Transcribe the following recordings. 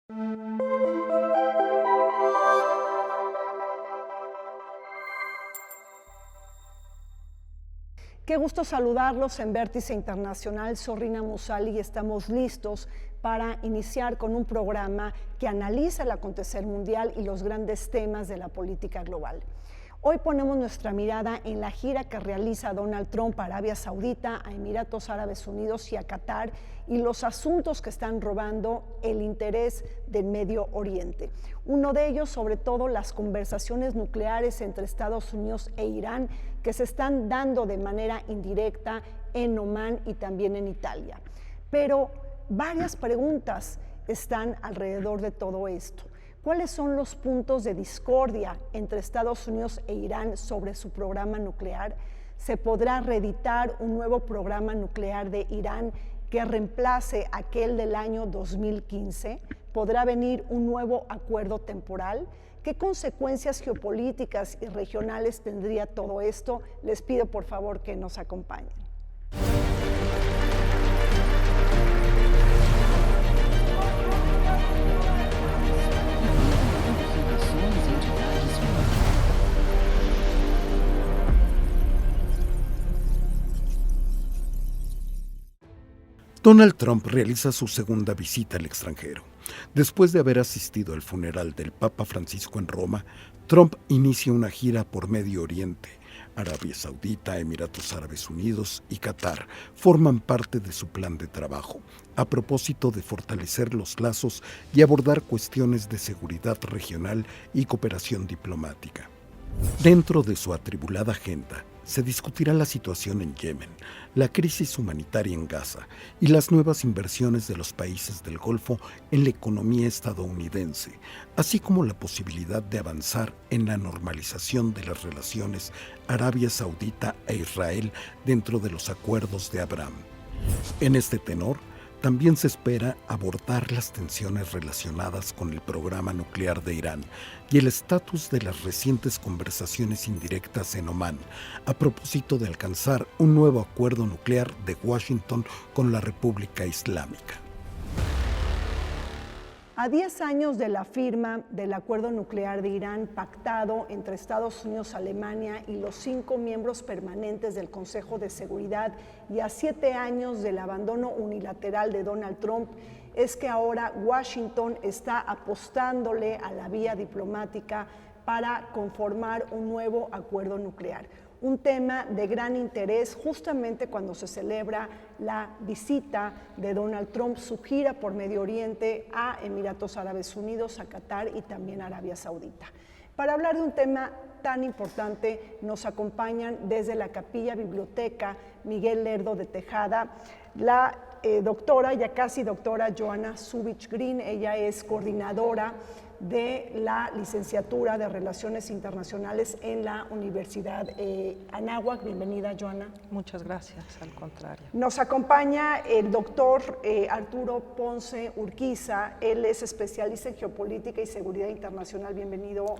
Qué gusto saludarlos en Vértice Internacional. Soy Rina Musali y estamos listos para iniciar con un programa que analiza el acontecer mundial y los grandes temas de la política global. Hoy ponemos nuestra mirada en la gira que realiza Donald Trump a Arabia Saudita, a Emiratos Árabes Unidos y a Qatar y los asuntos que están robando el interés del Medio Oriente. Uno de ellos, sobre todo, las conversaciones nucleares entre Estados Unidos e Irán que se están dando de manera indirecta en Omán y también en Italia. Pero varias preguntas están alrededor de todo esto. ¿Cuáles son los puntos de discordia entre Estados Unidos e Irán sobre su programa nuclear? ¿Se podrá reeditar un nuevo programa nuclear de Irán que reemplace aquel del año 2015? ¿Podrá venir un nuevo acuerdo temporal? ¿Qué consecuencias geopolíticas y regionales tendría todo esto? Les pido por favor que nos acompañen. Donald Trump realiza su segunda visita al extranjero. Después de haber asistido al funeral del Papa Francisco en Roma, Trump inicia una gira por Medio Oriente. Arabia Saudita, Emiratos Árabes Unidos y Qatar forman parte de su plan de trabajo, a propósito de fortalecer los lazos y abordar cuestiones de seguridad regional y cooperación diplomática. Dentro de su atribulada agenda, se discutirá la situación en Yemen, la crisis humanitaria en Gaza y las nuevas inversiones de los países del Golfo en la economía estadounidense, así como la posibilidad de avanzar en la normalización de las relaciones Arabia Saudita e Israel dentro de los acuerdos de Abraham. En este tenor, también se espera abordar las tensiones relacionadas con el programa nuclear de Irán y el estatus de las recientes conversaciones indirectas en Omán, a propósito de alcanzar un nuevo acuerdo nuclear de Washington con la República Islámica. A 10 años de la firma del acuerdo nuclear de Irán pactado entre Estados Unidos, Alemania y los 5 miembros permanentes del Consejo de Seguridad y a 7 años del abandono unilateral de Donald Trump, es que ahora Washington está apostándole a la vía diplomática para conformar un nuevo acuerdo nuclear. Un tema de gran interés justamente cuando se celebra la visita de Donald Trump, su gira por Medio Oriente a Emiratos Árabes Unidos, a Qatar y también a Arabia Saudita. Para hablar de un tema tan importante nos acompañan desde la Capilla Biblioteca Miguel Lerdo de Tejada, la doctora, ya casi doctora, Joanna Zubich Green. Ella es coordinadora de la licenciatura de Relaciones Internacionales en la Universidad Anáhuac. Bienvenida, Joanna. Muchas gracias, al contrario. Nos acompaña el doctor Arturo Ponce Urquiza. Él es especialista en geopolítica y seguridad internacional. Bienvenido,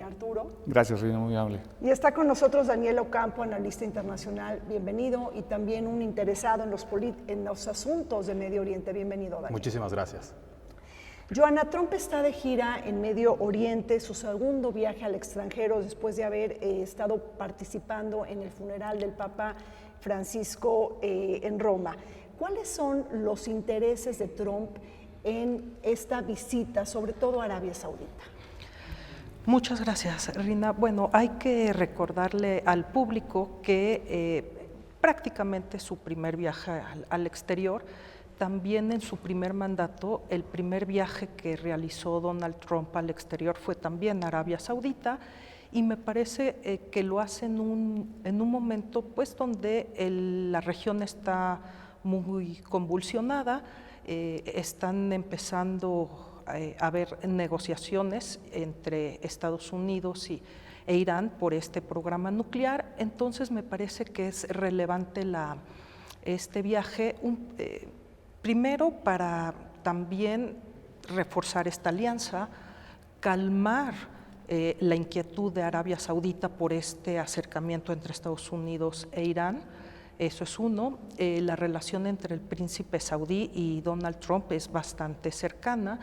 Arturo. Gracias, Rina, muy amable. Y está con nosotros Daniel Ocampo, analista internacional. Bienvenido, y también un interesado en los asuntos de Medio Oriente. Bienvenido, Daniel. Muchísimas gracias. Joanna, Trump está de gira en Medio Oriente, su segundo viaje al extranjero después de haber estado participando en el funeral del Papa Francisco en Roma. ¿Cuáles son los intereses de Trump en esta visita, sobre todo a Arabia Saudita? Muchas gracias, Rina. Bueno, hay que recordarle al público que prácticamente su primer viaje al exterior. También en su primer mandato, el primer viaje que realizó Donald Trump al exterior fue también a Arabia Saudita, y me parece que lo hace en un momento pues, donde la región está muy convulsionada, están empezando a haber negociaciones entre Estados Unidos e Irán por este programa nuclear. Entonces me parece que es relevante este viaje, primero para también reforzar esta alianza, calmar la inquietud de Arabia Saudita por este acercamiento entre Estados Unidos e Irán, Eso es uno. La relación entre el príncipe saudí y Donald Trump es bastante cercana.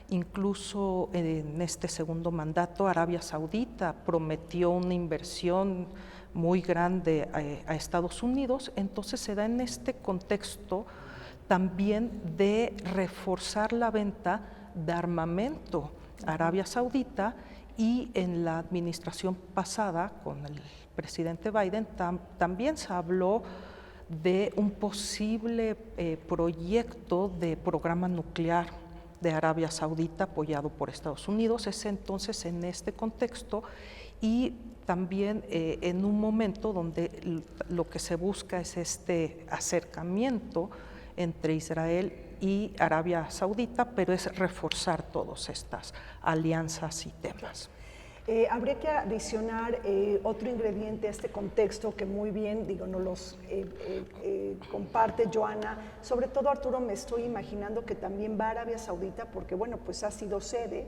Incluso en este segundo mandato, Arabia Saudita prometió una inversión muy grande a Estados Unidos. Entonces se da en este contexto también de reforzar la venta de armamento a Arabia Saudita, y en la administración pasada con el presidente Biden también se habló de un posible proyecto de programa nuclear de Arabia Saudita apoyado por Estados Unidos. Es entonces en este contexto y también en un momento donde lo que se busca es este acercamiento entre Israel y Arabia Saudita, pero es reforzar todas estas alianzas y temas. Habría que adicionar otro ingrediente a este contexto que muy bien, nos los comparte Joana. Sobre todo, Arturo, me estoy imaginando que también va a Arabia Saudita porque, bueno, pues ha sido sede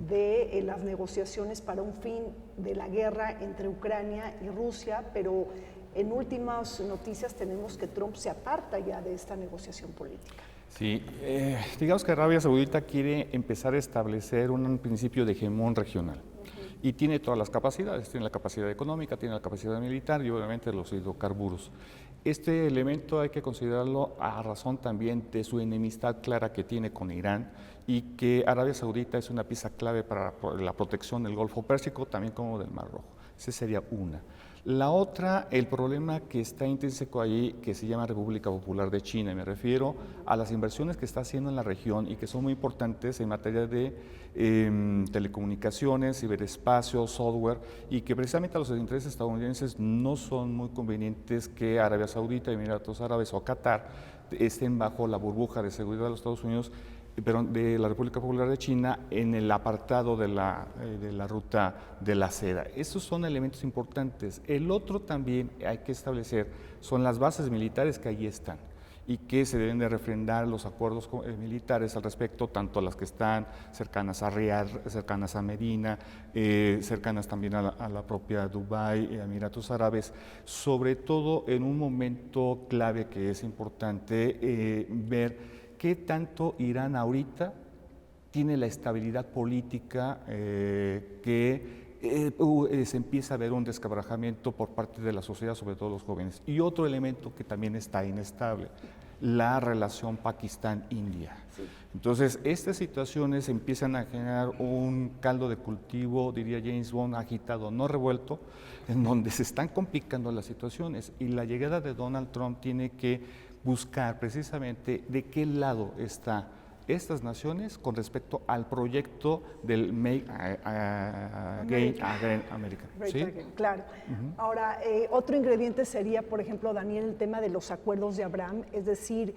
de las negociaciones para un fin de la guerra entre Ucrania y Rusia, pero en últimas noticias tenemos que Trump se aparta ya de esta negociación política. Sí, digamos que Arabia Saudita quiere empezar a establecer un principio de hegemón regional y tiene todas las capacidades, tiene la capacidad económica, tiene la capacidad militar y obviamente los hidrocarburos. Este elemento hay que considerarlo a razón también de su enemistad clara que tiene con Irán y que Arabia Saudita es una pieza clave para la protección del Golfo Pérsico, también como del Mar Rojo. Esa sería una. La otra, el problema que está intrínseco ahí, que se llama República Popular de China. Me refiero a las inversiones que está haciendo en la región y que son muy importantes en materia de telecomunicaciones, ciberespacio, software, y que precisamente a los intereses estadounidenses no son muy convenientes que Arabia Saudita, Emiratos Árabes o Qatar estén bajo la burbuja de seguridad de los Estados Unidos, pero de la República Popular de China en el apartado de la ruta de la seda. Esos son elementos importantes. El otro también hay que establecer son las bases militares que allí están y que se deben de refrendar los acuerdos militares al respecto, tanto las que están cercanas a Riad, cercanas a Medina, cercanas también a la propia Dubái, Emiratos Árabes, sobre todo en un momento clave que es importante ver ¿qué tanto Irán ahorita tiene la estabilidad política que se empieza a ver un desquebrajamiento por parte de la sociedad, sobre todo los jóvenes? Y otro elemento que también está inestable, la relación Pakistán-India. Sí. Entonces, estas situaciones empiezan a generar un caldo de cultivo, diría James Bond, agitado, no revuelto, en donde se están complicando las situaciones. Y la llegada de Donald Trump tiene que buscar precisamente de qué lado están estas naciones con respecto al proyecto del Make Again America. ¿Sí? Claro. Ahora, otro ingrediente sería, por ejemplo, Daniel, el tema de los acuerdos de Abraham, es decir,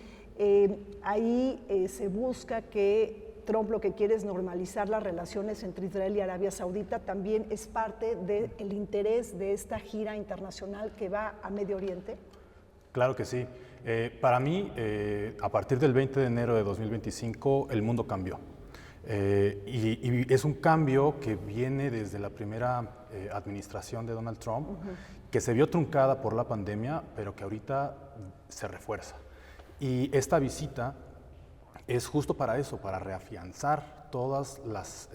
ahí se busca que Trump lo que quiere es normalizar las relaciones entre Israel y Arabia Saudita, también es parte del interés de esta gira internacional que va a Medio Oriente. Claro que sí. Para mí, a partir del 20 de enero de 2025, el mundo cambió. Y es un cambio que viene desde la primera administración de Donald Trump, que se vio truncada por la pandemia, pero que ahorita se refuerza. Y esta visita es justo para eso, para reafianzar todas las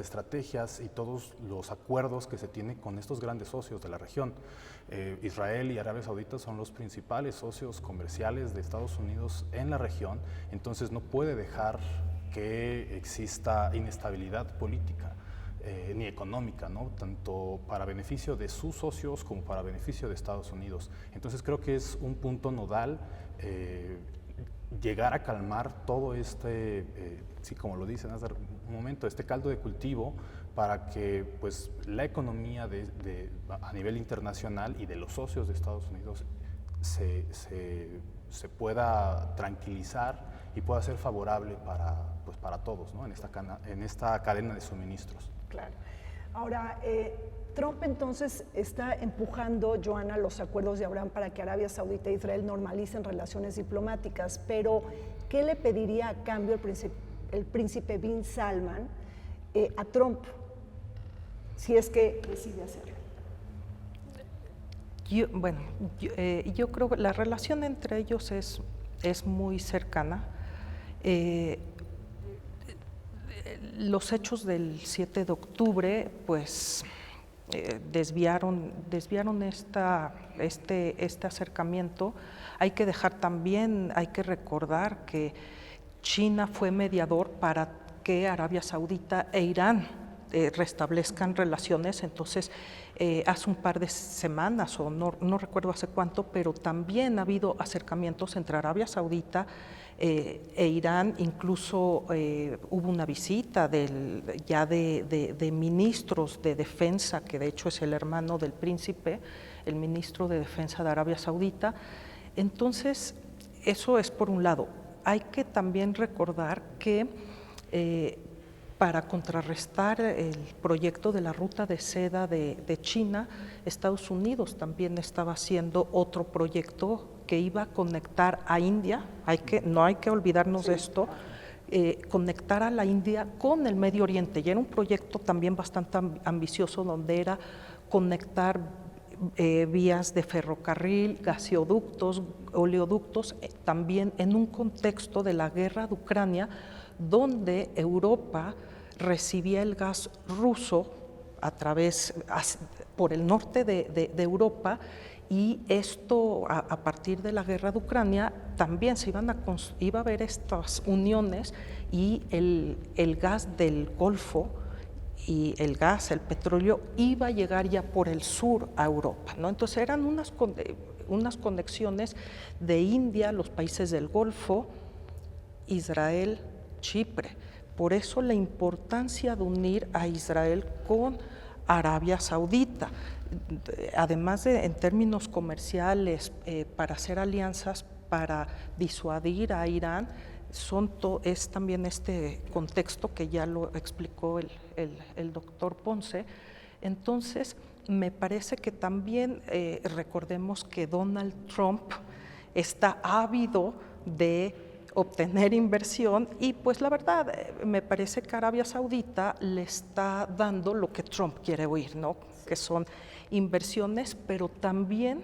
estrategias y todos los acuerdos que se tienen con estos grandes socios de la región. Israel y Arabia Saudita son los principales socios comerciales de Estados Unidos en la región, entonces no puede dejar que exista inestabilidad política ni económica, ¿no? Tanto para beneficio de sus socios como para beneficio de Estados Unidos. Entonces creo que es un punto nodal llegar a calmar todo sí, como lo dicen hace un momento, este caldo de cultivo para que pues, la economía a nivel internacional y de los socios de Estados Unidos se pueda tranquilizar y pueda ser favorable para todos, ¿no? en esta cadena de suministros. Claro. Ahora, Trump entonces está empujando, Joana, los acuerdos de Abraham para que Arabia Saudita e Israel normalicen relaciones diplomáticas, pero ¿qué le pediría a cambio el príncipe bin Salman a Trump si es que decide hacerlo? Yo creo que la relación entre ellos es muy cercana. Los hechos del 7 de octubre, pues, desviaron este acercamiento. Hay que recordar que China fue mediador para que Arabia Saudita e Irán restablezcan relaciones. Entonces, hace un par de semanas, o no recuerdo hace cuánto, pero también ha habido acercamientos entre Arabia Saudita e Irán. Incluso hubo una visita de ministros de defensa, que de hecho es el hermano del príncipe, el ministro de defensa de Arabia Saudita. Entonces, eso es por un lado. Hay que también recordar que para contrarrestar el proyecto de la ruta de seda de China, Estados Unidos también estaba haciendo otro proyecto que iba a conectar a India. No hay que olvidarnos de esto, conectar a la India con el Medio Oriente. Y era un proyecto también bastante ambicioso, donde era conectar vías de ferrocarril, gasoductos, oleoductos, también en un contexto de la guerra de Ucrania, donde Europa recibía el gas ruso por el norte de Europa, y esto a partir de la guerra de Ucrania también iba a haber estas uniones, y el gas del Golfo y el petróleo iba a llegar ya por el sur a Europa, ¿no? Entonces eran unas conexiones de India, los países del Golfo, Israel, Chipre. Por eso la importancia de unir a Israel con Arabia Saudita, además en términos comerciales, para hacer alianzas, para disuadir a Irán. Es también este contexto que ya lo explicó el doctor Ponce. Entonces, me parece que también recordemos que Donald Trump está ávido de obtener inversión, y pues la verdad, me parece que Arabia Saudita le está dando lo que Trump quiere oír, ¿no? Que son inversiones, pero también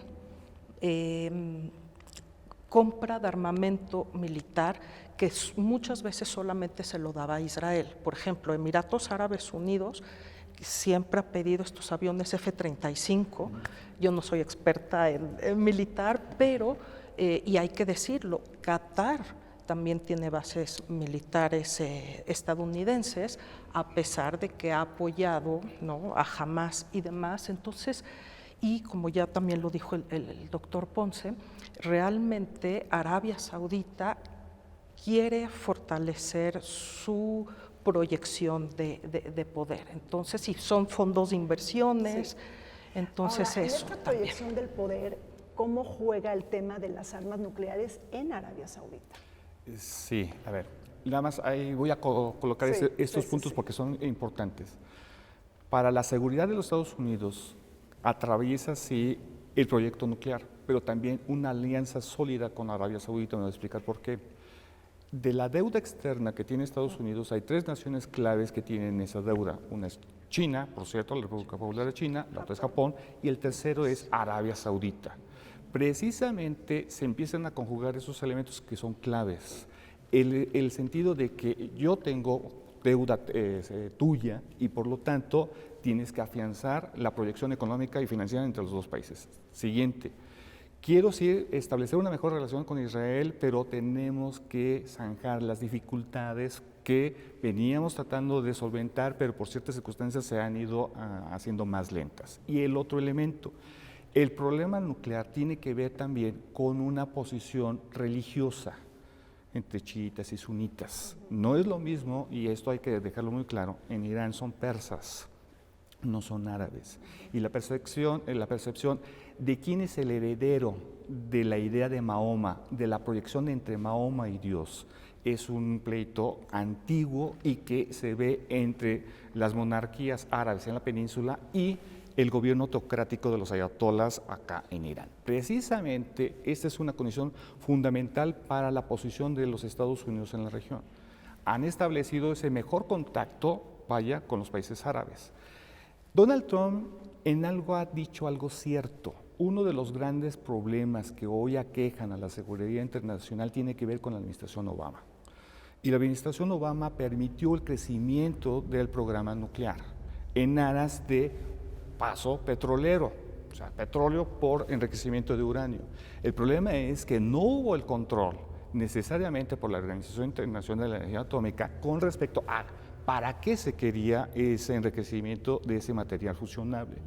compra de armamento militar, que muchas veces solamente se lo daba a Israel. Por ejemplo, Emiratos Árabes Unidos siempre ha pedido estos aviones F-35. Yo no soy experta en militar, pero, y hay que decirlo, Qatar también tiene bases militares estadounidenses, a pesar de que ha apoyado, ¿no?, a Hamas y demás. Entonces, y como ya también lo dijo el doctor Ponce, realmente Arabia Saudita quiere fortalecer su proyección de poder. Entonces, si son fondos de inversiones, entonces ahora, eso en esta también. proyección del poder, ¿cómo juega el tema de las armas nucleares en Arabia Saudita? Sí, a ver, nada más ahí voy a colocar estos puntos porque son importantes. Para la seguridad de los Estados Unidos atraviesa sí el proyecto nuclear, pero también una alianza sólida con Arabia Saudita. Me voy a explicar por qué. De la deuda externa que tiene Estados Unidos, hay 3 naciones claves que tienen esa deuda. Una es China, por cierto, la República Popular de China, la otra es Japón, y el tercero es Arabia Saudita. Precisamente se empiezan a conjugar esos elementos que son claves. El sentido de que yo tengo deuda tuya, y por lo tanto tienes que afianzar la proyección económica y financiera entre los dos países. Siguiente, quiero sí establecer una mejor relación con Israel, pero tenemos que zanjar las dificultades que veníamos tratando de solventar, pero por ciertas circunstancias se han ido haciendo más lentas. Y el otro elemento, el problema nuclear tiene que ver también con una posición religiosa entre chiitas y sunitas. No es lo mismo, y esto hay que dejarlo muy claro, en Irán son persas, no son árabes. Y la percepción de quién es el heredero de la idea de Mahoma, de la proyección entre Mahoma y Dios, es un pleito antiguo y que se ve entre las monarquías árabes en la península y el gobierno teocrático de los ayatolás acá en Irán. Precisamente esta es una condición fundamental para la posición de los Estados Unidos en la región. Han establecido ese mejor contacto, con los países árabes. Donald Trump en algo ha dicho algo cierto. Uno de los grandes problemas que hoy aquejan a la seguridad internacional tiene que ver con la administración Obama. Y la administración Obama permitió el crecimiento del programa nuclear en aras de paso petrolero, o sea, petróleo por enriquecimiento de uranio. El problema es que no hubo el control necesariamente por la Organización Internacional de la Energía Atómica con respecto a para qué se quería ese enriquecimiento de ese material fusionable.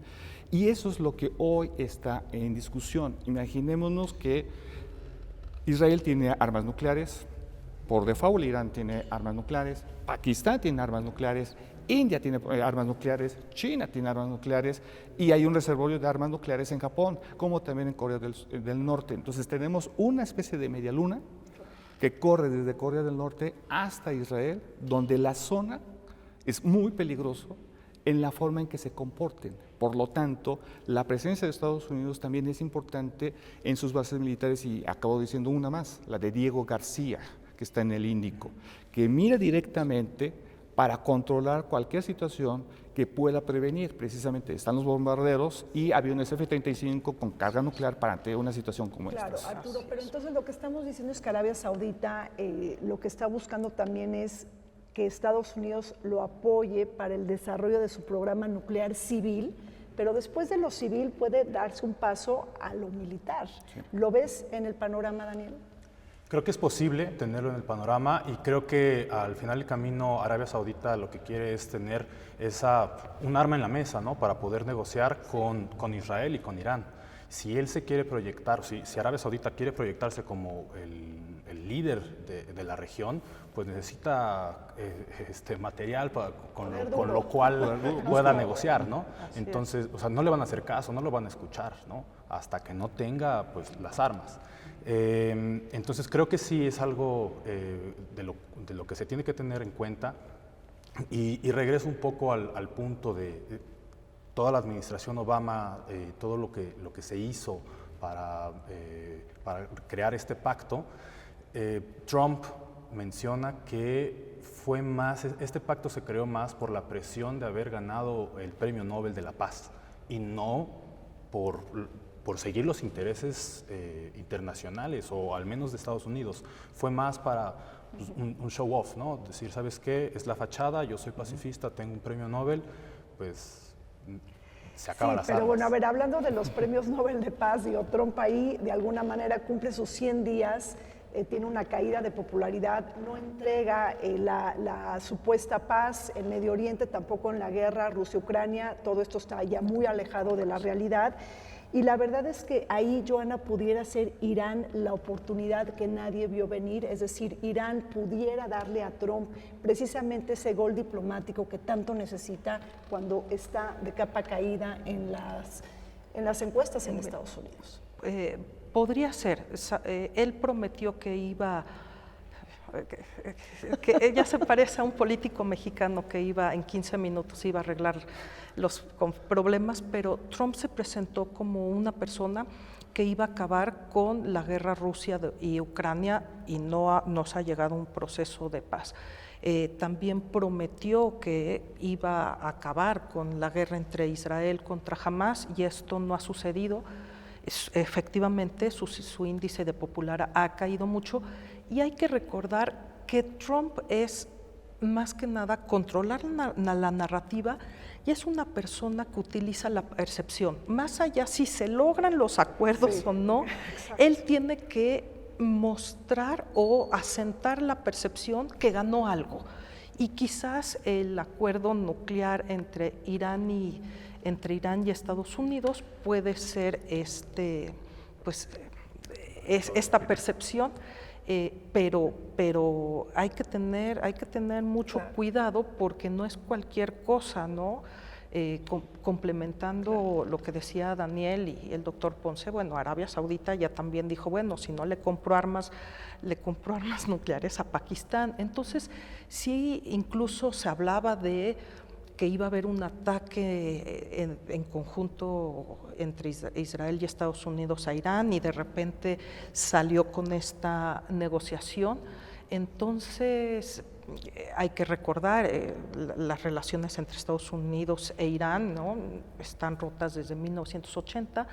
Y eso es lo que hoy está en discusión. Imaginémonos que Israel tiene armas nucleares, por default Irán tiene armas nucleares, Pakistán tiene armas nucleares, India tiene armas nucleares, China tiene armas nucleares y hay un reservorio de armas nucleares en Japón, como también en Corea del Norte. Entonces tenemos una especie de media luna que corre desde Corea del Norte hasta Israel, donde la zona es muy peligroso en la forma en que se comporten. Por lo tanto, la presencia de Estados Unidos también es importante en sus bases militares y acabo diciendo una más, la de Diego García, que está en el Índico, que mira directamente para controlar cualquier situación que pueda prevenir. Precisamente están los bombarderos y aviones F-35 con carga nuclear para ante una situación como esta. Claro, Arturo, pero entonces lo que estamos diciendo es que Arabia Saudita lo que está buscando también es que Estados Unidos lo apoye para el desarrollo de su programa nuclear civil, pero después de lo civil puede darse un paso a lo militar. Sí. ¿Lo ves en el panorama, Daniel? Creo que es posible tenerlo en el panorama y creo que al final del camino Arabia Saudita lo que quiere es tener un arma en la mesa, ¿no? Para poder negociar con Israel y con Irán. Si él se quiere proyectar, si Arabia Saudita quiere proyectarse como el líder de la región, pues necesita material con lo cual pueda negociar, ¿no? Entonces, o sea, no le van a hacer caso, no lo van a escuchar, ¿no? Hasta que no tenga pues las armas. Entonces creo que sí es algo de lo que se tiene que tener en cuenta y regreso un poco al punto de toda la administración Obama, todo lo que se hizo para crear este pacto. Trump menciona que este pacto se creó más por la presión de haber ganado el Premio Nobel de la Paz y no por seguir los intereses internacionales o al menos de Estados Unidos. Fue más para pues, un show off, ¿no? Decir, ¿sabes qué? Es la fachada, yo soy pacifista, tengo un premio Nobel, pues se acaba las pero armas. Bueno, a ver, hablando de los premios Nobel de Paz, Trump ahí de alguna manera cumple sus 100 días, tiene una caída de popularidad, no entrega la supuesta paz en Medio Oriente, tampoco en la guerra Rusia-Ucrania, todo esto está ya muy alejado de la realidad. Y la verdad es que ahí, Joana, pudiera ser Irán la oportunidad que nadie vio venir, es decir, Irán pudiera darle a Trump precisamente ese gol diplomático que tanto necesita cuando está de capa caída en las encuestas en Estados Unidos. Podría ser. Él prometió que iba... que ella se parece a un político mexicano que iba en 15 minutos iba a arreglar los problemas, pero Trump se presentó como una persona que iba a acabar con la guerra Rusia y Ucrania y no se ha llegado a un proceso de paz. También prometió que iba a acabar con la guerra entre Israel contra Hamás y esto no ha sucedido. Efectivamente, su índice de popular ha caído mucho y hay que recordar que Trump es más que nada controlar la narrativa y es una persona que utiliza la percepción. Más allá si se logran los acuerdos o no, él tiene que mostrar o asentar la percepción que ganó algo. Y quizás el acuerdo nuclear entre Irán y Estados Unidos puede ser esta percepción, pero hay que tener mucho cuidado porque no es cualquier cosa, ¿no? Complementando lo que decía Daniel y el doctor Ponce, bueno, Arabia Saudita ya también dijo, bueno, si no le compró armas nucleares a Pakistán. Entonces, sí, incluso se hablaba de que iba a haber un ataque en conjunto entre Israel y Estados Unidos a Irán y de repente salió con esta negociación. Entonces, hay que recordar, las relaciones entre Estados Unidos e Irán, ¿no? Están rotas desde 1980.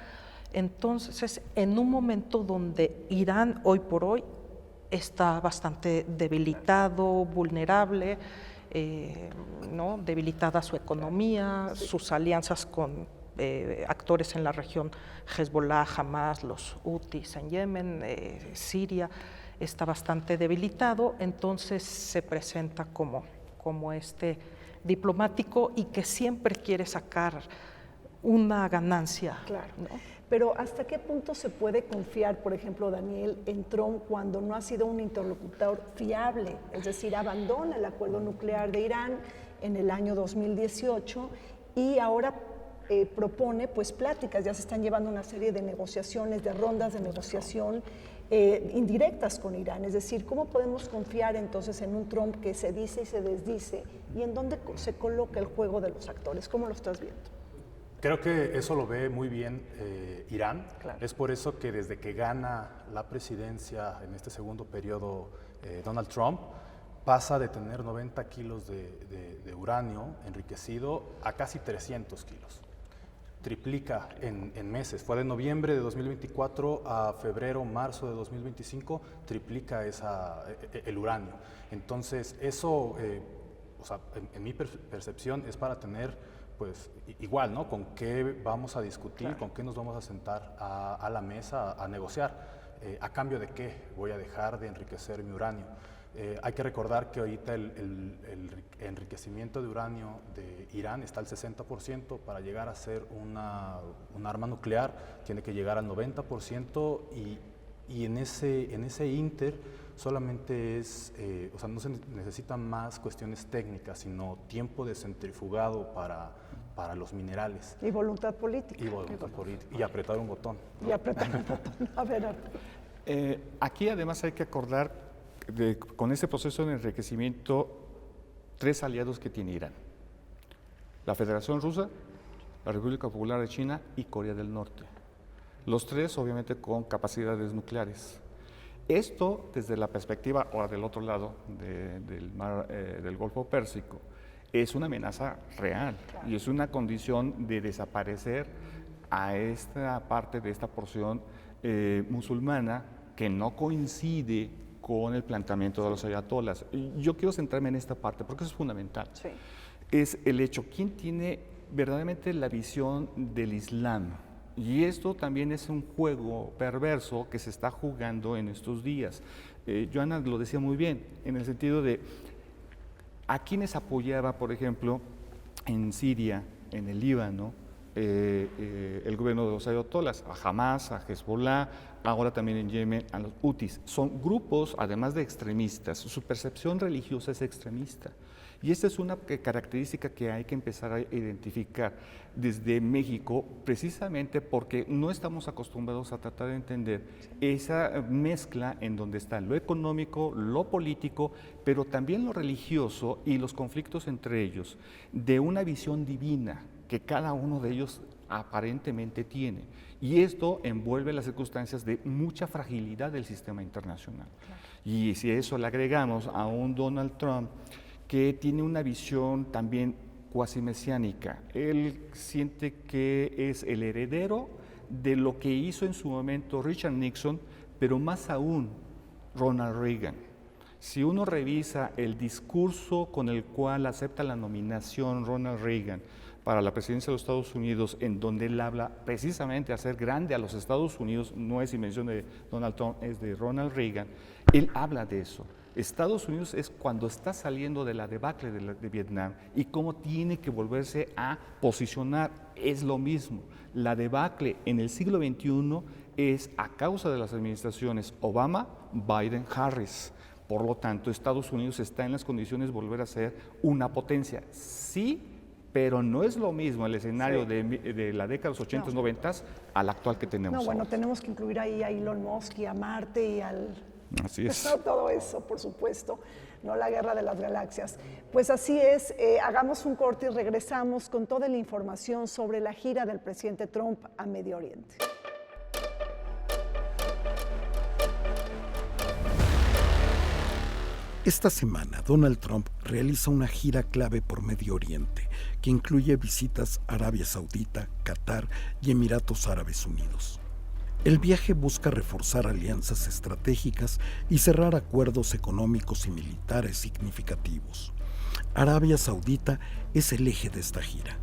Entonces, en un momento donde Irán hoy por hoy está bastante debilitado, vulnerable, ¿no? Debilitada su economía, sus alianzas con actores en la región, Hezbollah, Hamas, los Houthis en Yemen, Siria, está bastante debilitado, entonces se presenta como este diplomático y que siempre quiere sacar una ganancia. Claro. ¿No? Pero ¿hasta qué punto se puede confiar, por ejemplo, Daniel, en Trump cuando no ha sido un interlocutor fiable? Es decir, abandona el acuerdo nuclear de Irán en el año 2018 y ahora propone pues pláticas, ya se están llevando una serie de negociaciones, de rondas de negociación indirectas con Irán. Es decir, ¿cómo podemos confiar entonces en un Trump que se dice y se desdice y en dónde se coloca el juego de los actores? ¿Cómo lo estás viendo? Creo que eso lo ve muy bien Irán. Claro. Es por eso que desde que gana la presidencia en este segundo periodo Donald Trump, pasa de tener 90 kilos de uranio enriquecido a casi 300 kilos. Triplica en meses. Fue de noviembre de 2024 a febrero, marzo de 2025, triplica el uranio. Entonces, eso, o sea, en mi percepción, es para tener, pues, igual, ¿no? ¿Con qué vamos a discutir? Claro. ¿Con qué nos vamos a sentar a la mesa a negociar? ¿A cambio de qué voy a dejar de enriquecer mi uranio? Hay que recordar que ahorita el enriquecimiento de uranio de Irán está al 60%. Para llegar a ser un arma nuclear tiene que llegar al 90% y en ese inter solamente es, o sea, no se necesitan más cuestiones técnicas, sino tiempo de centrifugado para los minerales. Y voluntad política. Y voluntad política. Y apretar un botón. Y apretar un botón. A ver, aquí además hay que acordar con ese proceso de enriquecimiento, 3 aliados que tiene Irán: la Federación Rusa, la República Popular de China y Corea del Norte. Los 3 obviamente con capacidades nucleares. Esto desde la perspectiva, o del otro lado del Golfo Pérsico, es una amenaza real y es una condición de desaparecer a esta parte de esta porción musulmana que no coincide con el planteamiento de los ayatolas. Yo quiero centrarme en esta parte porque eso es fundamental. Sí. Es el hecho, ¿quién tiene verdaderamente la visión del Islam? Y esto también es un juego perverso que se está jugando en estos días. Joana lo decía muy bien, en el sentido de a quienes apoyaba, por ejemplo, en Siria, en el Líbano, el gobierno de los ayatolas, a Hamas, a Hezbollah, ahora también en Yemen, a los Houthis. Son grupos, además de extremistas, su percepción religiosa es extremista. Y esta es una característica que hay que empezar a identificar desde México, precisamente porque no estamos acostumbrados a tratar de entender esa mezcla en donde está lo económico, lo político, pero también lo religioso y los conflictos entre ellos, de una visión divina que cada uno de ellos aparentemente tiene. Y esto envuelve las circunstancias de mucha fragilidad del sistema internacional. Claro. Y si a eso le agregamos a un Donald Trump que tiene una visión también cuasi mesiánica, él siente que es el heredero de lo que hizo en su momento Richard Nixon, pero más aún Ronald Reagan. Si uno revisa el discurso con el cual acepta la nominación Ronald Reagan para la presidencia de los Estados Unidos, en donde él habla precisamente de hacer grande a los Estados Unidos, no es invención de Donald Trump, es de Ronald Reagan, él habla de eso. Estados Unidos es cuando está saliendo de la debacle de Vietnam y cómo tiene que volverse a posicionar. Es lo mismo, la debacle en el siglo XXI es a causa de las administraciones Obama, Biden, Harris. Por lo tanto, Estados Unidos está en las condiciones de volver a ser una potencia. Sí, pero no es lo mismo el escenario de la década de los 80s, 90s al actual que tenemos. No, bueno, ahora. Tenemos que incluir ahí a Elon Musk y a Marte y al... Así es. Todo eso, por supuesto, no la guerra de las galaxias. Pues así es, hagamos un corte y regresamos con toda la información sobre la gira del presidente Trump a Medio Oriente. Esta semana, Donald Trump realiza una gira clave por Medio Oriente, que incluye visitas a Arabia Saudita, Qatar y Emiratos Árabes Unidos. El viaje busca reforzar alianzas estratégicas y cerrar acuerdos económicos y militares significativos. Arabia Saudita es el eje de esta gira,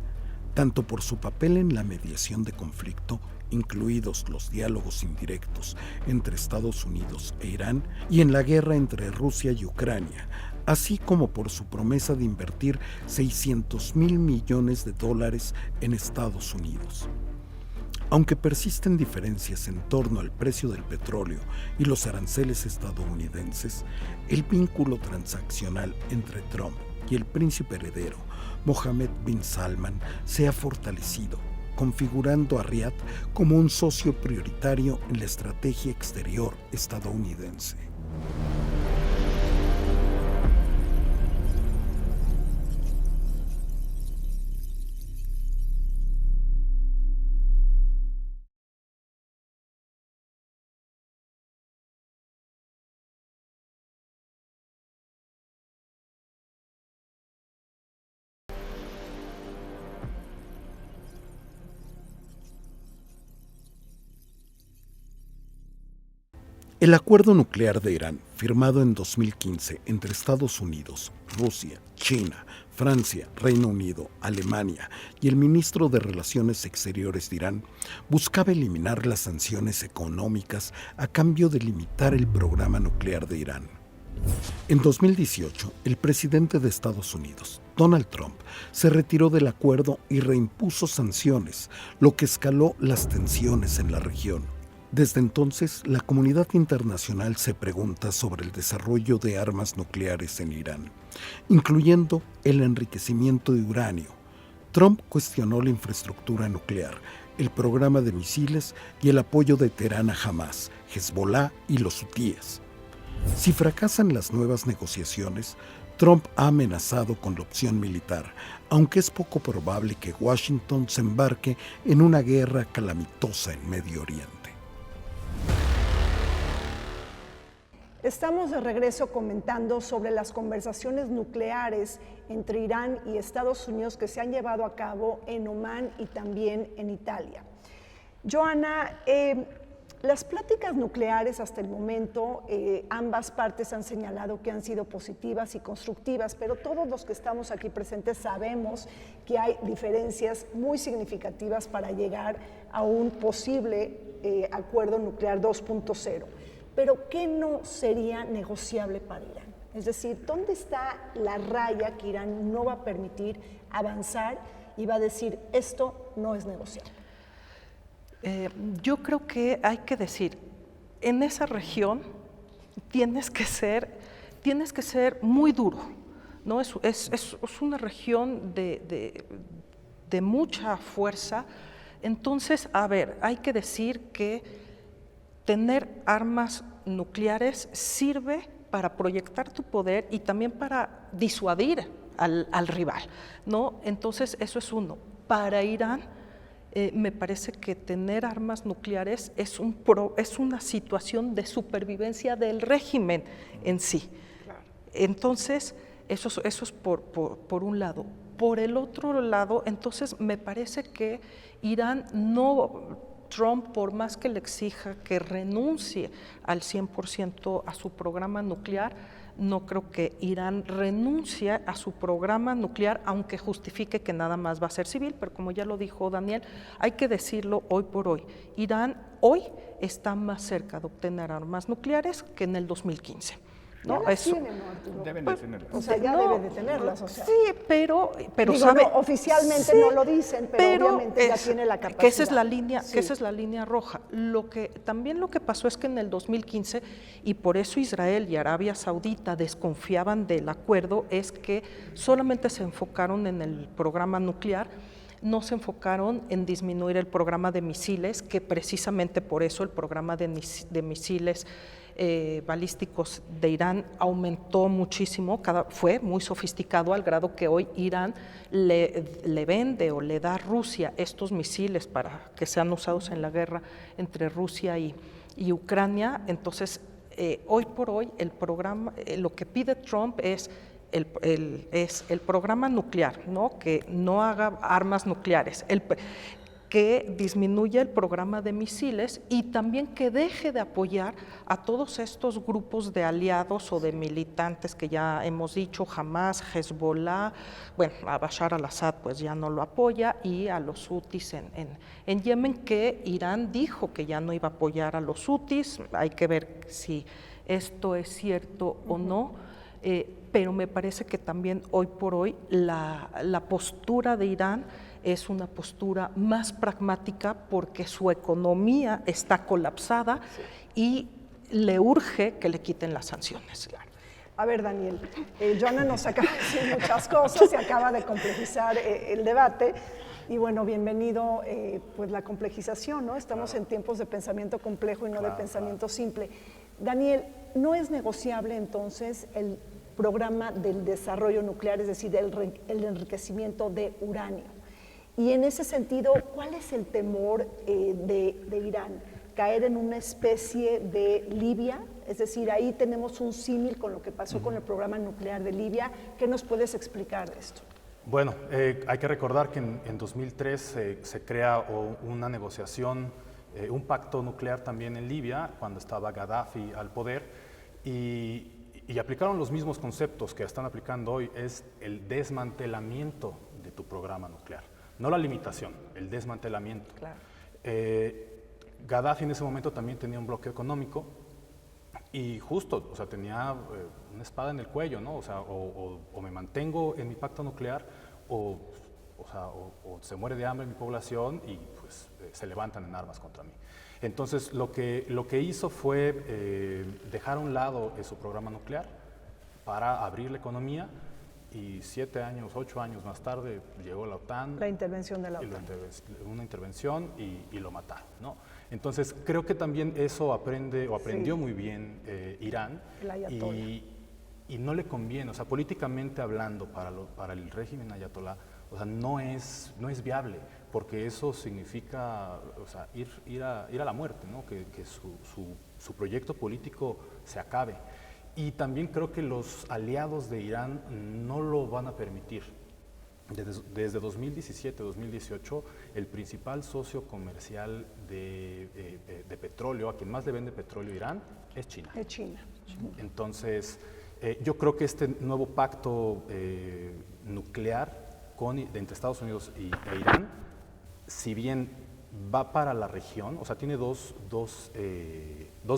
tanto por su papel en la mediación de conflicto, incluidos los diálogos indirectos entre Estados Unidos e Irán, y en la guerra entre Rusia y Ucrania, así como por su promesa de invertir $600 mil millones en Estados Unidos. Aunque persisten diferencias en torno al precio del petróleo y los aranceles estadounidenses, el vínculo transaccional entre Trump y el príncipe heredero Mohammed bin Salman se ha fortalecido, configurando a Riad como un socio prioritario en la estrategia exterior estadounidense. El acuerdo nuclear de Irán, firmado en 2015 entre Estados Unidos, Rusia, China, Francia, Reino Unido, Alemania y el ministro de Relaciones Exteriores de Irán, buscaba eliminar las sanciones económicas a cambio de limitar el programa nuclear de Irán. En 2018, el presidente de Estados Unidos, Donald Trump, se retiró del acuerdo y reimpuso sanciones, lo que escaló las tensiones en la región. Desde entonces, la comunidad internacional se pregunta sobre el desarrollo de armas nucleares en Irán, incluyendo el enriquecimiento de uranio. Trump cuestionó la infraestructura nuclear, el programa de misiles y el apoyo de Teherán a Hamás, Hezbollah y los hutíes. Si fracasan las nuevas negociaciones, Trump ha amenazado con la opción militar, aunque es poco probable que Washington se embarque en una guerra calamitosa en Medio Oriente. Estamos de regreso comentando sobre las conversaciones nucleares entre Irán y Estados Unidos que se han llevado a cabo en Omán y también en Italia. Joana, las pláticas nucleares hasta el momento, ambas partes han señalado que han sido positivas y constructivas, pero todos los que estamos aquí presentes sabemos que hay diferencias muy significativas para llegar a un posible acuerdo nuclear 2.0. Pero ¿qué no sería negociable para Irán? Es decir, ¿dónde está la raya que Irán no va a permitir avanzar y va a decir esto no es negociable? Yo creo que hay que decir, en esa región tienes que ser muy duro, ¿no? Es una región de mucha fuerza. Entonces, a ver, hay que decir que tener armas nucleares sirve para proyectar tu poder y también para disuadir al rival, ¿no? Entonces, eso es uno. Para Irán, me parece que tener armas nucleares es una situación de supervivencia del régimen en sí. Claro. Entonces, eso es por un lado. Por el otro lado, entonces, me parece que Irán Trump, por más que le exija que renuncie al 100% a su programa nuclear, no creo que Irán renuncie a su programa nuclear, aunque justifique que nada más va a ser civil, pero como ya lo dijo Daniel, hay que decirlo hoy por hoy. Irán hoy está más cerca de obtener armas nucleares que en el 2015. ¿No? Ya las tiene, ¿no, Arturo? Deben de tenerlas. O sea, ya debe de tenerlas. O sea. Sí, pero digo, sabe, no, oficialmente no lo dicen, pero obviamente ya tiene la capacidad. Que esa es la línea roja. También lo que pasó es que en el 2015, y por eso Israel y Arabia Saudita desconfiaban del acuerdo, es que solamente se enfocaron en el programa nuclear, no se enfocaron en disminuir el programa de misiles, que precisamente por eso el programa de misiles balísticos de Irán aumentó muchísimo, fue muy sofisticado al grado que hoy Irán le vende o le da a Rusia estos misiles para que sean usados en la guerra entre Rusia y Ucrania. Entonces, hoy por hoy el programa, lo que pide Trump es el programa nuclear, ¿no? Que no haga armas nucleares. que disminuya el programa de misiles y también que deje de apoyar a todos estos grupos de aliados o de militantes que ya hemos dicho, Hamas, Hezbollah, bueno, a Bashar al-Assad pues ya no lo apoya, y a los hutis en Yemen, que Irán dijo que ya no iba a apoyar a los hutis. Hay que ver si esto es cierto o no, pero me parece que también hoy por hoy la postura de Irán es una postura más pragmática porque su economía está colapsada y le urge que le quiten las sanciones. A ver, Daniel, Joana nos acaba de decir muchas cosas y acaba de complejizar el debate. Y bueno, bienvenido pues la complejización, ¿no? Estamos en tiempos de pensamiento complejo y no de pensamiento simple. Daniel, ¿no es negociable entonces el programa del desarrollo nuclear, es decir, el enriquecimiento de uranio? Y en ese sentido, ¿cuál es el temor de Irán? ¿Caer en una especie de Libia? Es decir, ahí tenemos un símil con lo que pasó con el programa nuclear de Libia. ¿Qué nos puedes explicar de esto? Bueno, hay que recordar que en 2003 se crea una negociación, un pacto nuclear también en Libia, cuando estaba Gaddafi al poder, y aplicaron los mismos conceptos que están aplicando hoy, es el desmantelamiento de tu programa nuclear. No la limitación, el desmantelamiento. Claro. Gaddafi en ese momento también tenía un bloqueo económico y justo, o sea, tenía una espada en el cuello, ¿no? O sea, o me mantengo en mi pacto nuclear o se muere de hambre mi población y pues se levantan en armas contra mí. Entonces, lo que hizo fue dejar a un lado su programa nuclear para abrir la economía. Y 7 años, 8 años más tarde llegó la OTAN. La intervención de la OTAN. Una intervención y lo mataron, ¿no? Entonces, creo que también eso aprendió muy bien Irán. Y no le conviene, o sea, políticamente hablando, para el régimen ayatolá, o sea, no es viable, porque eso significa, o sea, ir a la muerte, ¿no? Que su proyecto político se acabe. Y también creo que los aliados de Irán no lo van a permitir. Desde 2017-2018, el principal socio comercial de petróleo, a quien más le vende petróleo Irán, es China. Es China. Entonces, yo creo que este nuevo pacto nuclear entre Estados Unidos e Irán, si bien va para la región, o sea, tiene dos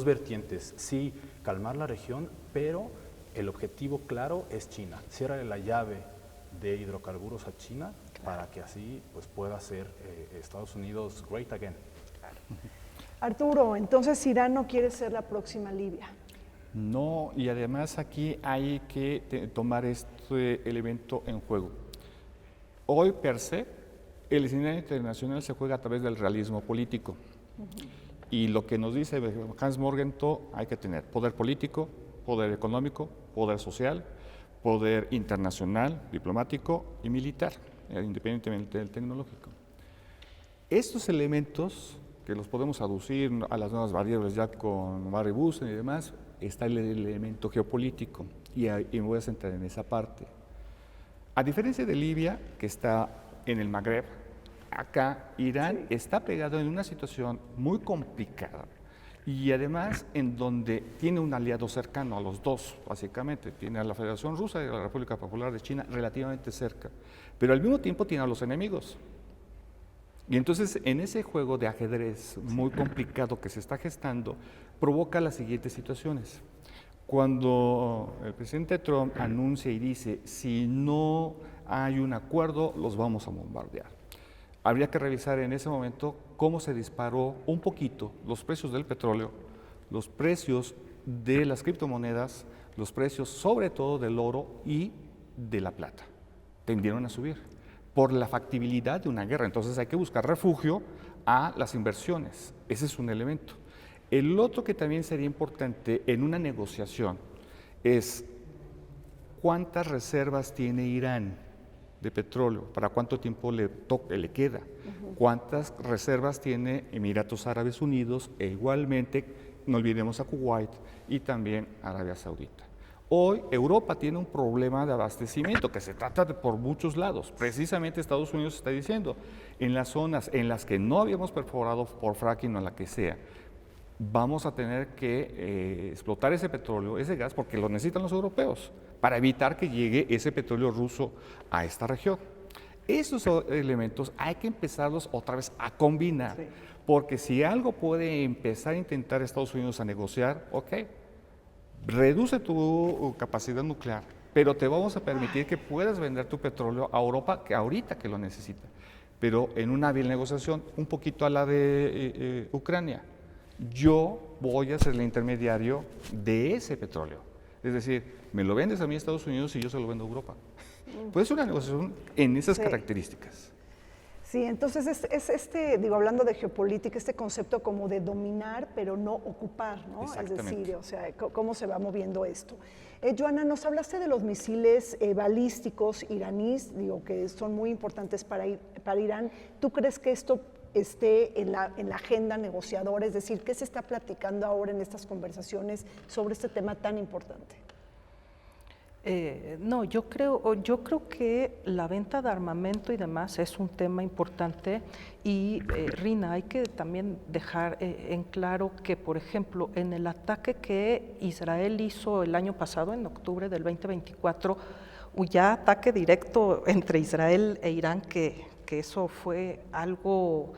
vertientes. Sí, calmar la región, pero el objetivo claro es China. Ciérrale la llave de hidrocarburos a China para que así pues, pueda ser Estados Unidos great again. Claro. Arturo, entonces Irán no quiere ser la próxima Libia. No, y además aquí hay que tomar este elemento en juego. Hoy, per se, el escenario internacional se juega a través del realismo político. Y lo que nos dice Hans Morgenthau, hay que tener poder político, poder económico, poder social, poder internacional, diplomático y militar, independientemente del tecnológico. Estos elementos, que los podemos aducir a las nuevas variables ya con Barry Bussen y demás, está el elemento geopolítico, y me voy a centrar en esa parte. A diferencia de Libia, que está en el Magreb, acá Irán está pegado en una situación muy complicada y además en donde tiene un aliado cercano a los dos, básicamente. Tiene a la Federación Rusa y a la República Popular de China relativamente cerca, pero al mismo tiempo tiene a los enemigos. Y entonces en ese juego de ajedrez muy complicado que se está gestando, provoca las siguientes situaciones. Cuando el presidente Trump anuncia y dice, si no hay un acuerdo, los vamos a bombardear. Habría que revisar en ese momento cómo se disparó un poquito los precios del petróleo, los precios de las criptomonedas, los precios sobre todo del oro y de la plata. Tendieron a subir por la factibilidad de una guerra. Entonces hay que buscar refugio a las inversiones. Ese es un elemento. El otro que también sería importante en una negociación es cuántas reservas tiene Irán de petróleo, para cuánto tiempo le queda, cuántas reservas tiene Emiratos Árabes Unidos e igualmente, no olvidemos a Kuwait y también Arabia Saudita. Hoy Europa tiene un problema de abastecimiento que se trata por muchos lados. Precisamente Estados Unidos está diciendo, en las zonas en las que no habíamos perforado por fracking o en la que sea, vamos a tener que explotar ese petróleo, ese gas, porque lo necesitan los europeos, para evitar que llegue ese petróleo ruso a esta región. Esos elementos hay que empezarlos otra vez a combinar, porque si algo puede empezar a intentar Estados Unidos a negociar, ok, reduce tu capacidad nuclear, pero te vamos a permitir que puedas vender tu petróleo a Europa, que ahorita que lo necesita, pero en una hábil negociación, un poquito a la de Ucrania. Yo voy a ser el intermediario de ese petróleo. Es decir, me lo vendes a mí a Estados Unidos y yo se lo vendo a Europa. Puede ser una negociación en esas características. Sí, entonces hablando de geopolítica, este concepto como de dominar, pero no ocupar, ¿no? Es decir, o sea, cómo se va moviendo esto. Joana, nos hablaste de los misiles balísticos iraníes, que son muy importantes para Irán. ¿Tú crees que esto esté en la agenda negociadora? Es decir, ¿qué se está platicando ahora en estas conversaciones sobre este tema tan importante? No, yo creo que la venta de armamento y demás es un tema importante y, Rina, hay que también dejar en claro que, por ejemplo, en el ataque que Israel hizo el año pasado, en octubre del 2024, ya ataque directo entre Israel e Irán, que eso fue algo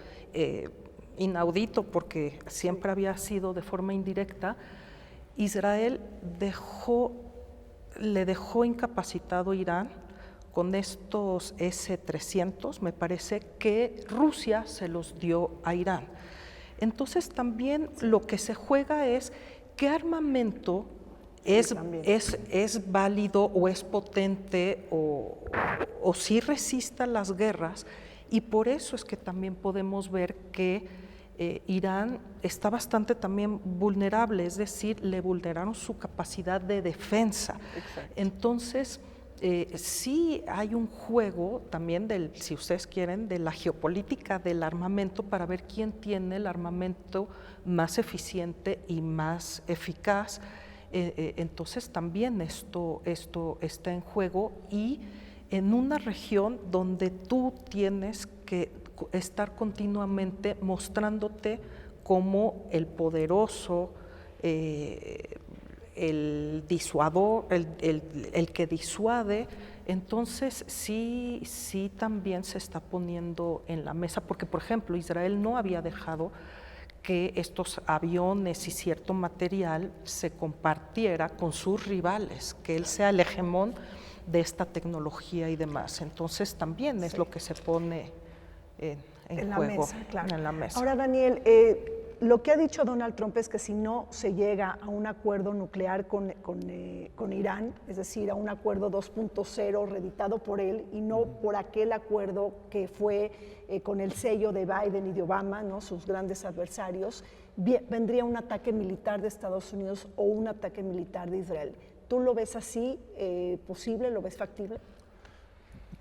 inaudito porque siempre había sido de forma indirecta. Israel le dejó incapacitado a Irán con estos S-300, me parece que Rusia se los dio a Irán. Entonces también lo que se juega es qué armamento es válido o es potente o si resista las guerras, y por eso es que también podemos ver que Irán está bastante también vulnerable, es decir, le vulneraron su capacidad de defensa. Exacto. Entonces, sí hay un juego también si ustedes quieren, de la geopolítica del armamento para ver quién tiene el armamento más eficiente y más eficaz. Entonces también esto está en juego, y en una región donde tú tienes que estar continuamente mostrándote como el poderoso, el disuador, el que disuade. Entonces sí también se está poniendo en la mesa, porque por ejemplo Israel no había dejado que estos aviones y cierto material se compartiera con sus rivales, que él sea el hegemón de esta tecnología y demás. Entonces también es lo que se pone en la juego, mesa, claro. en la mesa. Ahora, Daniel, lo que ha dicho Donald Trump es que si no se llega a un acuerdo nuclear con Irán, es decir, a un acuerdo 2.0 reeditado por él y no por aquel acuerdo que fue con el sello de Biden y de Obama, ¿no?, sus grandes adversarios, vendría un ataque militar de Estados Unidos o un ataque militar de Israel. ¿Tú lo ves así posible? ¿Lo ves factible?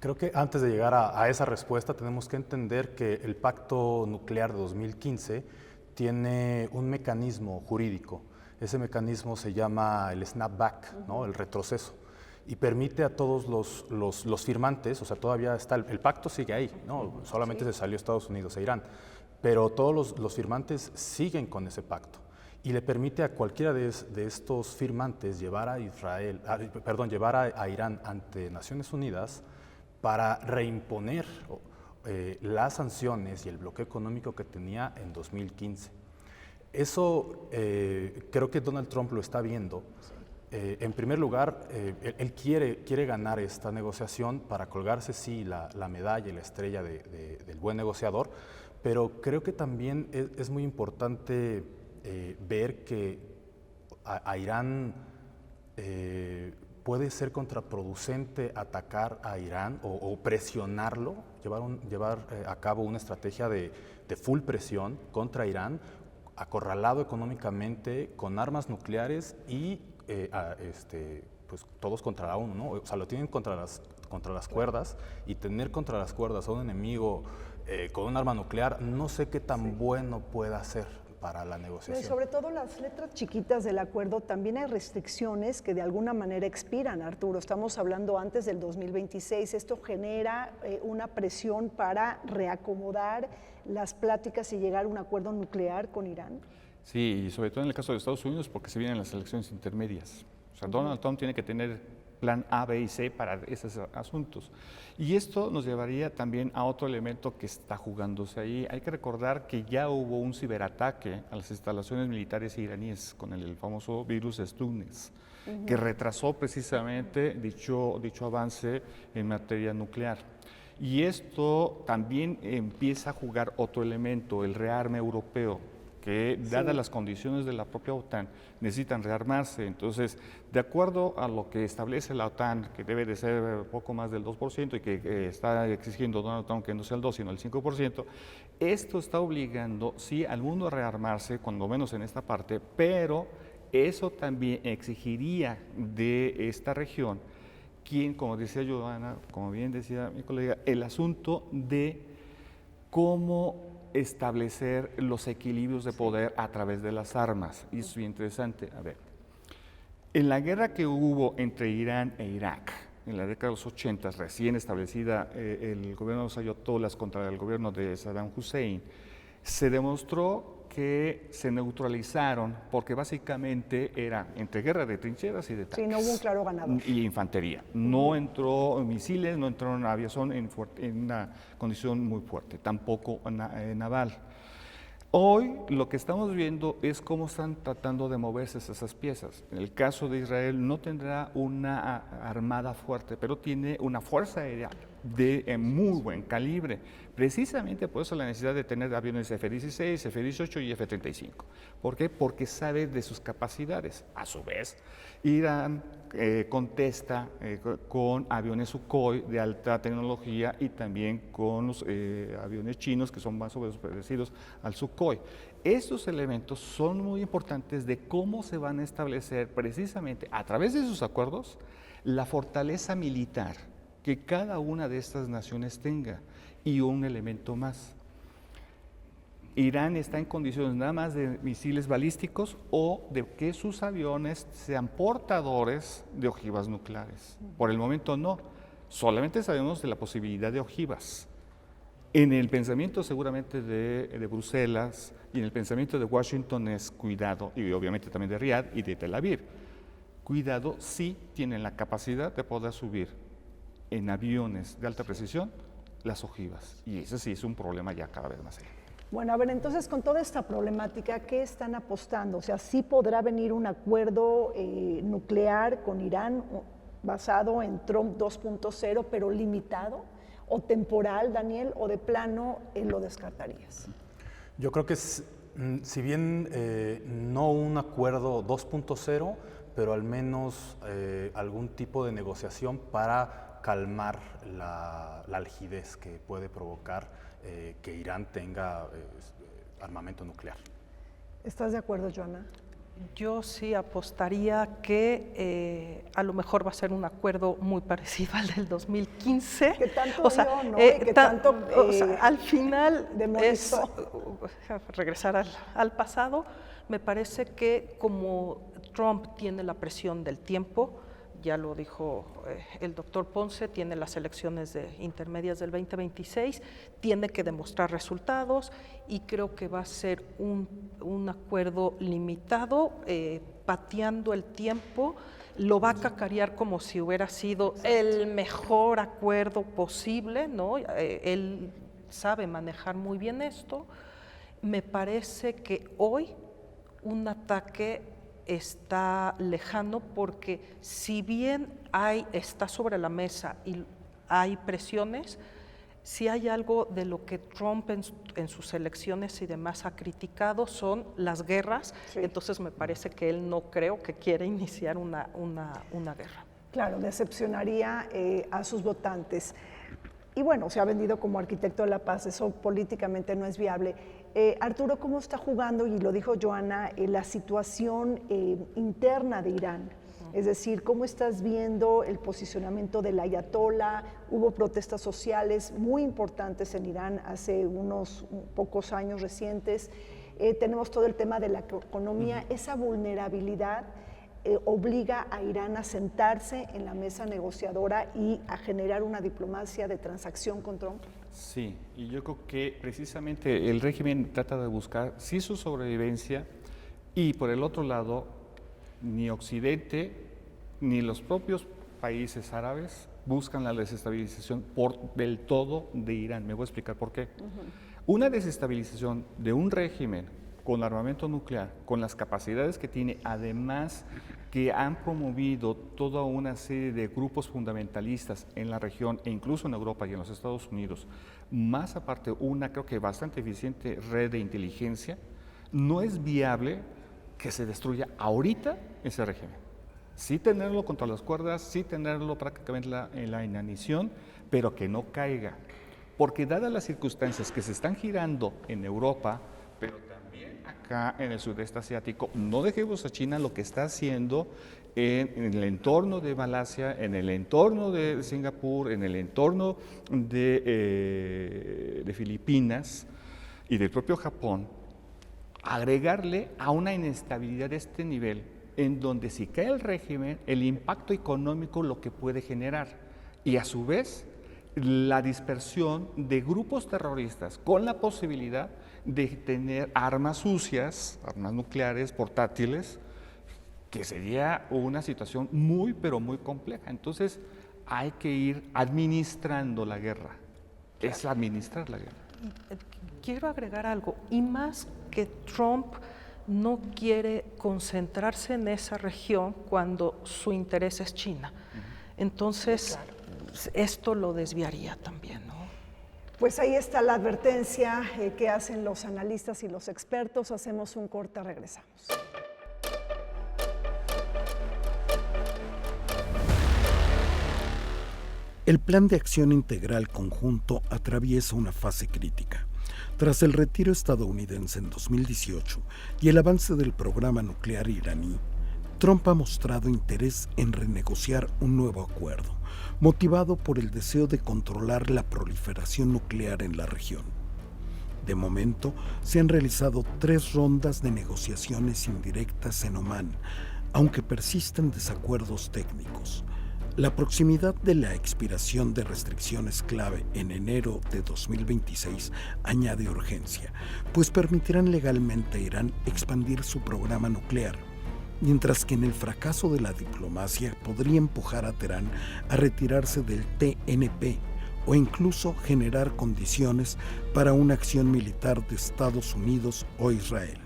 Creo que antes de llegar a esa respuesta tenemos que entender que el Pacto Nuclear de 2015 tiene un mecanismo jurídico. Ese mecanismo se llama el snapback, ¿no?, el retroceso, y permite a todos los firmantes, o sea, todavía está, el pacto sigue ahí, ¿no? Solamente se salió Estados Unidos e Irán, pero todos los firmantes siguen con ese pacto. Y le permite a cualquiera de estos firmantes llevar a Irán ante Naciones Unidas para reimponer las sanciones y el bloqueo económico que tenía en 2015. Eso creo que Donald Trump lo está viendo. En primer lugar, él quiere ganar esta negociación para colgarse, sí, la medalla y la estrella del buen negociador, pero creo que también es muy importante ver que a Irán puede ser contraproducente atacar a Irán o presionarlo, llevar a cabo una estrategia de full presión contra Irán, acorralado económicamente, con armas nucleares y pues todos contra la ONU, ¿no? O sea, lo tienen contra las cuerdas, y tener contra las cuerdas a un enemigo con un arma nuclear, no sé qué tan bueno pueda ser. para la Y negociación. sobre todo las letras chiquitas del acuerdo, también hay restricciones que de alguna manera expiran, Arturo. Estamos hablando antes del 2026. Esto genera una presión para reacomodar las pláticas y llegar a un acuerdo nuclear con Irán. Sí, y sobre todo en el caso de Estados Unidos, porque se vienen las elecciones intermedias. O sea, Donald Trump tiene que tener plan A, B y C para esos asuntos. Y esto nos llevaría también a otro elemento que está jugándose ahí. Hay que recordar que ya hubo un ciberataque a las instalaciones militares iraníes con el famoso virus Sputnik, que retrasó precisamente dicho avance en materia nuclear. Y esto también empieza a jugar otro elemento, el rearme europeo, que dadas las condiciones de la propia OTAN, necesitan rearmarse. Entonces, de acuerdo a lo que establece la OTAN, que debe de ser poco más del 2% y que está exigiendo Donald Trump que no sea el 2, sino el 5%, esto está obligando, sí, al mundo a rearmarse, cuando menos en esta parte, pero eso también exigiría de esta región, quien, como decía Joana, como bien decía mi colega, el asunto de cómo establecer los equilibrios de poder a través de las armas. Y eso es bien interesante. A ver, en la guerra que hubo entre Irán e Irak, en la década de los 80, recién establecida el gobierno de los ayatolás contra el gobierno de Saddam Hussein, se demostró que se neutralizaron porque básicamente era entre guerra de trincheras y de tanques. Sí, no hubo un claro ganador. Y infantería. No entró misiles, no entró en aviación en una condición muy fuerte, tampoco naval. Hoy lo que estamos viendo es cómo están tratando de moverse esas piezas. En el caso de Israel no tendrá una armada fuerte, pero tiene una fuerza aérea de muy buen calibre. Precisamente por eso la necesidad de tener aviones F-16, F-18 y F-35. ¿Por qué? Porque sabe de sus capacidades. A su vez, Irán contesta con aviones Sukhoi de alta tecnología y también con los aviones chinos que son más o menos parecidos al Sukhoi. Estos elementos son muy importantes de cómo se van a establecer precisamente a través de sus acuerdos la fortaleza militar que cada una de estas naciones tenga. Y un elemento más. Irán está en condiciones nada más de misiles balísticos o de que sus aviones sean portadores de ojivas nucleares. Por el momento no, solamente sabemos de la posibilidad de ojivas. En el pensamiento seguramente de Bruselas y en el pensamiento de Washington es cuidado, y obviamente también de Riad y de Tel Aviv. Cuidado, sí tienen la capacidad de poder subir en aviones de alta precisión las ojivas, y ese sí es un problema ya cada vez más serio. Bueno, a ver, entonces con toda esta problemática, ¿qué están apostando? O sea, ¿sí podrá venir un acuerdo nuclear con Irán basado en Trump 2.0, pero limitado o temporal, Daniel, o de plano lo descartarías? Yo creo que si bien no un acuerdo 2.0, pero al menos algún tipo de negociación para calmar la algidez que puede provocar que Irán tenga armamento nuclear. ¿Estás de acuerdo, Joana? Yo sí apostaría que a lo mejor va a ser un acuerdo muy parecido al del 2015. Que tanto dio, ¿no? Y que tanto al final es demonizó. regresar al pasado. Me parece que como Trump tiene la presión del tiempo, ya lo dijo el doctor Ponce, tiene las elecciones intermedias del 2026, tiene que demostrar resultados y creo que va a ser un acuerdo limitado, pateando el tiempo, lo va a cacarear como si hubiera sido el mejor acuerdo posible, ¿no? Él sabe manejar muy bien esto. Me parece que hoy un ataque está lejano porque si bien está sobre la mesa y hay presiones, si hay algo de lo que Trump en sus elecciones y demás ha criticado son las guerras, sí. Entonces me parece que él no creo que quiera iniciar una guerra. Claro, decepcionaría a sus votantes. Y bueno, se ha vendido como arquitecto de la paz, eso políticamente no es viable. Arturo, ¿cómo está jugando, y lo dijo Joana, la situación interna de Irán? Es decir, ¿cómo estás viendo el posicionamiento del ayatolá? Hubo protestas sociales muy importantes en Irán hace unos pocos años recientes. tenemos todo el tema de la economía, esa vulnerabilidad obliga a Irán a sentarse en la mesa negociadora y a generar una diplomacia de transacción con Trump. Sí, y yo creo que precisamente el régimen trata de buscar sí su sobrevivencia y por el otro lado, ni Occidente ni los propios países árabes buscan la desestabilización del todo de Irán. Me voy a explicar por qué. Una desestabilización de un régimen con armamento nuclear, con las capacidades que tiene, además que han promovido toda una serie de grupos fundamentalistas en la región e incluso en Europa y en los Estados Unidos, más aparte una creo que bastante eficiente red de inteligencia, no es viable que se destruya ahorita ese régimen. Sí tenerlo contra las cuerdas, sí tenerlo prácticamente en la inanición, pero que no caiga. Porque dadas las circunstancias que se están girando en Europa, pero también acá en el sudeste asiático, no dejemos a China lo que está haciendo en el entorno de Malasia, en el entorno de Singapur, en el entorno de Filipinas y del propio Japón, agregarle a una inestabilidad de este nivel, en donde si cae el régimen, el impacto económico lo que puede generar y a su vez la dispersión de grupos terroristas con la posibilidad de tener armas sucias, armas nucleares, portátiles, que sería una situación muy, pero muy compleja. Entonces hay que ir administrando la guerra, es administrar la guerra. Quiero agregar algo, y más que Trump no quiere concentrarse en esa región cuando su interés es China. Entonces, esto lo desviaría también, ¿no? Pues ahí está la advertencia que hacen los analistas y los expertos. Hacemos un corte, regresamos. El Plan de Acción Integral Conjunto atraviesa una fase crítica. Tras el retiro estadounidense en 2018 y el avance del programa nuclear iraní, Trump ha mostrado interés en renegociar un nuevo acuerdo, motivado por el deseo de controlar la proliferación nuclear en la región. De momento, se han realizado 3 rondas de negociaciones indirectas en Omán, aunque persisten desacuerdos técnicos. La proximidad de la expiración de restricciones clave en enero de 2026 añade urgencia, pues permitirán legalmente a Irán expandir su programa nuclear, mientras que en el fracaso de la diplomacia podría empujar a Teherán a retirarse del TNP o incluso generar condiciones para una acción militar de Estados Unidos o Israel.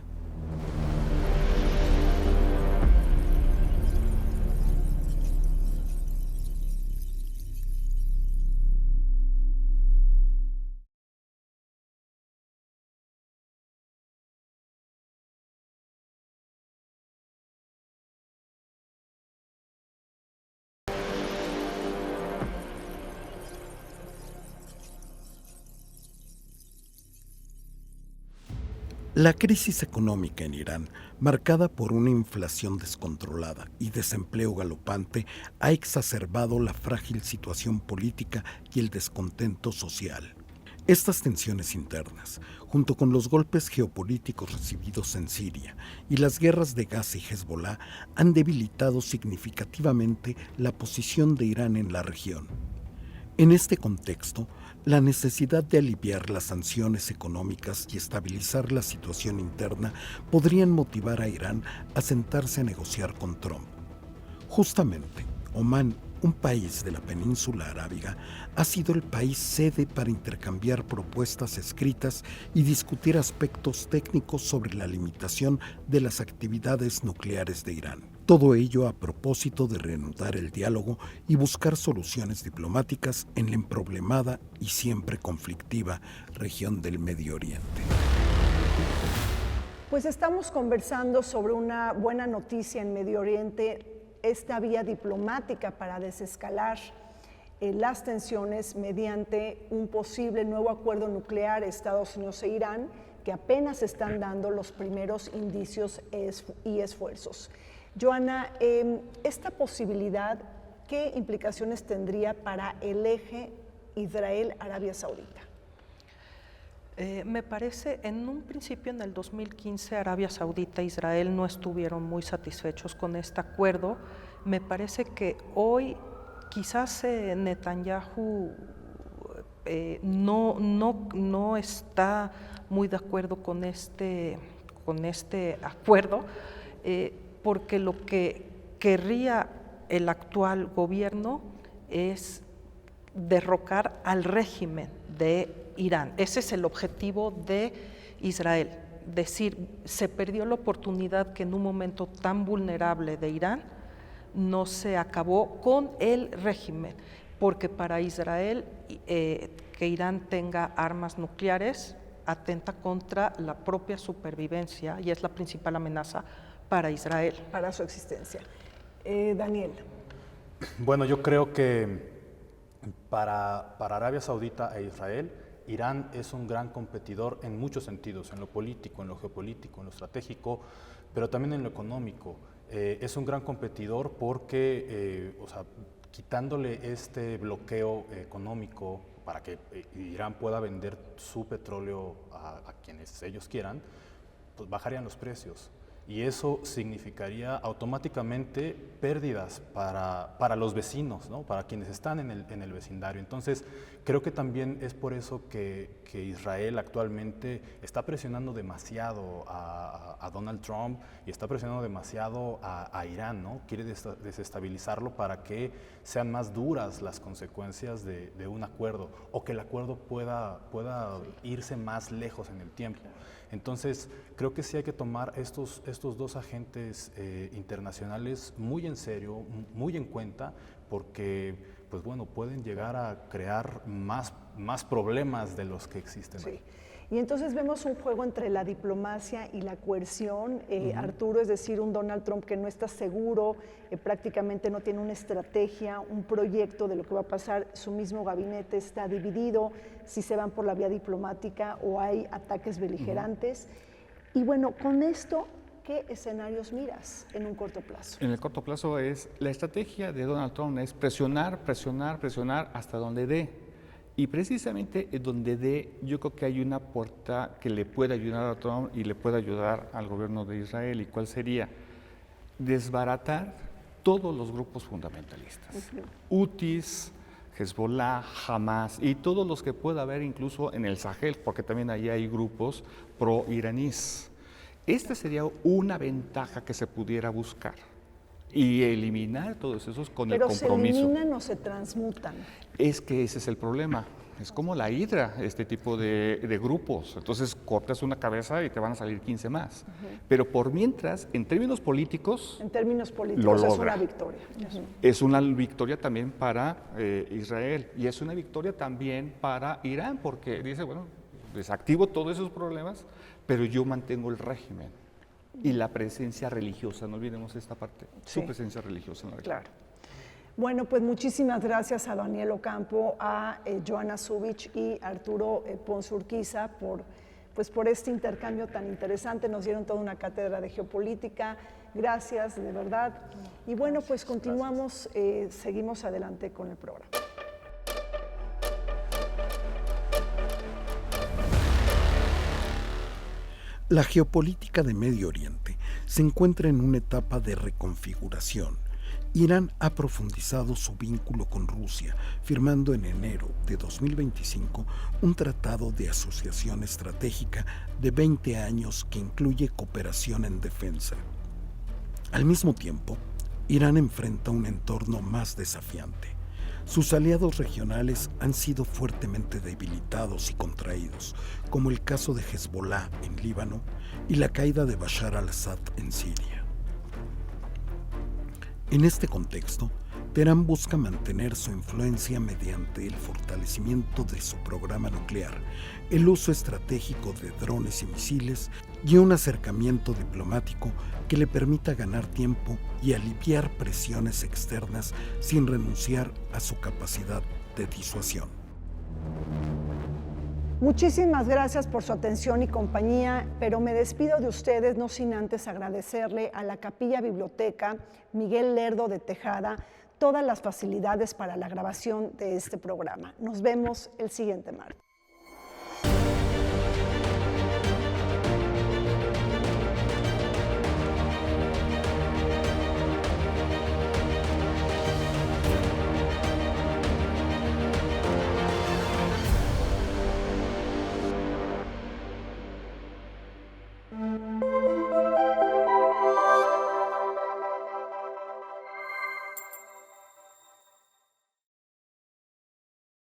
La crisis económica en Irán, marcada por una inflación descontrolada y desempleo galopante, ha exacerbado la frágil situación política y el descontento social. Estas tensiones internas, junto con los golpes geopolíticos recibidos en Siria y las guerras de Gaza y Hezbolá, han debilitado significativamente la posición de Irán en la región. En este contexto, la necesidad de aliviar las sanciones económicas y estabilizar la situación interna podrían motivar a Irán a sentarse a negociar con Trump. Justamente, Omán, un país de la península arábiga, ha sido el país sede para intercambiar propuestas escritas y discutir aspectos técnicos sobre la limitación de las actividades nucleares de Irán. Todo ello a propósito de reanudar el diálogo y buscar soluciones diplomáticas en la emproblemada y siempre conflictiva región del Medio Oriente. Pues estamos conversando sobre una buena noticia en Medio Oriente, esta vía diplomática para desescalar las tensiones mediante un posible nuevo acuerdo nuclear Estados Unidos e Irán, que apenas están dando los primeros indicios y esfuerzos. Joana, esta posibilidad, ¿qué implicaciones tendría para el eje Israel-Arabia Saudita? Me parece, en un principio, en el 2015, Arabia Saudita e Israel no estuvieron muy satisfechos con este acuerdo. Me parece que hoy quizás Netanyahu no está muy de acuerdo con este acuerdo, porque lo que querría el actual gobierno es derrocar al régimen de Irán. Ese es el objetivo de Israel. Decir, se perdió la oportunidad que en un momento tan vulnerable de Irán no se acabó con el régimen, porque para Israel que Irán tenga armas nucleares atenta contra la propia supervivencia y es la principal amenaza para Israel. Para su existencia. Daniel. Bueno, yo creo que para Arabia Saudita e Israel, Irán es un gran competidor en muchos sentidos, en lo político, en lo geopolítico, en lo estratégico, pero también en lo económico. Es un gran competidor porque, quitándole este bloqueo económico para que Irán pueda vender su petróleo a quienes ellos quieran, pues bajarían los precios. Y eso significaría automáticamente pérdidas para los vecinos, ¿no? Para quienes están en el vecindario. Entonces, creo que también es por eso que Israel actualmente está presionando demasiado a Donald Trump y está presionando demasiado a Irán, ¿no? Quiere desestabilizarlo para que sean más duras las consecuencias de un acuerdo o que el acuerdo pueda irse más lejos en el tiempo. Entonces, creo que sí hay que tomar estos dos agentes internacionales muy en serio, muy en cuenta, porque pues bueno, pueden llegar a crear más problemas de los que existen. Sí. Y entonces vemos un juego entre la diplomacia y la coerción, Arturo, es decir, un Donald Trump que no está seguro, prácticamente no tiene una estrategia, un proyecto de lo que va a pasar, su mismo gabinete está dividido, si se van por la vía diplomática o hay ataques beligerantes. Y bueno, con esto, ¿qué escenarios miras en un corto plazo? En el corto plazo la estrategia de Donald Trump es presionar hasta donde dé. Y precisamente donde dé, yo creo que hay una puerta que le puede ayudar a Trump y le puede ayudar al gobierno de Israel. ¿Y cuál sería? Desbaratar todos los grupos fundamentalistas. Hutis, Hezbollah, Hamas y todos los que pueda haber incluso en el Sahel, porque también ahí hay grupos pro-iraníes. Esta sería una ventaja que se pudiera buscar y eliminar todos esos con el compromiso. ¿Pero se eliminan o se transmutan? Es que ese es el problema. Es como la hidra, este tipo de grupos. Entonces cortas una cabeza y te van a salir 15 más. Pero por mientras, en términos políticos, lo logra. Es una victoria. Es una victoria también para Israel y es una victoria también para Irán, porque dice, bueno, desactivo todos esos problemas, pero yo mantengo el régimen y la presencia religiosa, no olvidemos esta parte, su presencia religiosa en la región. Claro. Bueno, pues muchísimas gracias a Daniel Ocampo, a Joana Zubich y Arturo Ponce Urquiza por este intercambio tan interesante. Nos dieron toda una cátedra de geopolítica. Gracias, de verdad. Y bueno, pues continuamos, seguimos adelante con el programa. La geopolítica de Medio Oriente se encuentra en una etapa de reconfiguración. Irán ha profundizado su vínculo con Rusia, firmando en enero de 2025 un tratado de asociación estratégica de 20 años que incluye cooperación en defensa. Al mismo tiempo, Irán enfrenta un entorno más desafiante. Sus aliados regionales han sido fuertemente debilitados y contraídos, como el caso de Hezbollah en Líbano y la caída de Bashar al-Assad en Siria. En este contexto, Teherán busca mantener su influencia mediante el fortalecimiento de su programa nuclear, el uso estratégico de drones y misiles y un acercamiento diplomático que le permita ganar tiempo y aliviar presiones externas sin renunciar a su capacidad de disuasión. Muchísimas gracias por su atención y compañía, pero me despido de ustedes no sin antes agradecerle a la Capilla Biblioteca Miguel Lerdo de Tejada todas las facilidades para la grabación de este programa. Nos vemos el siguiente martes.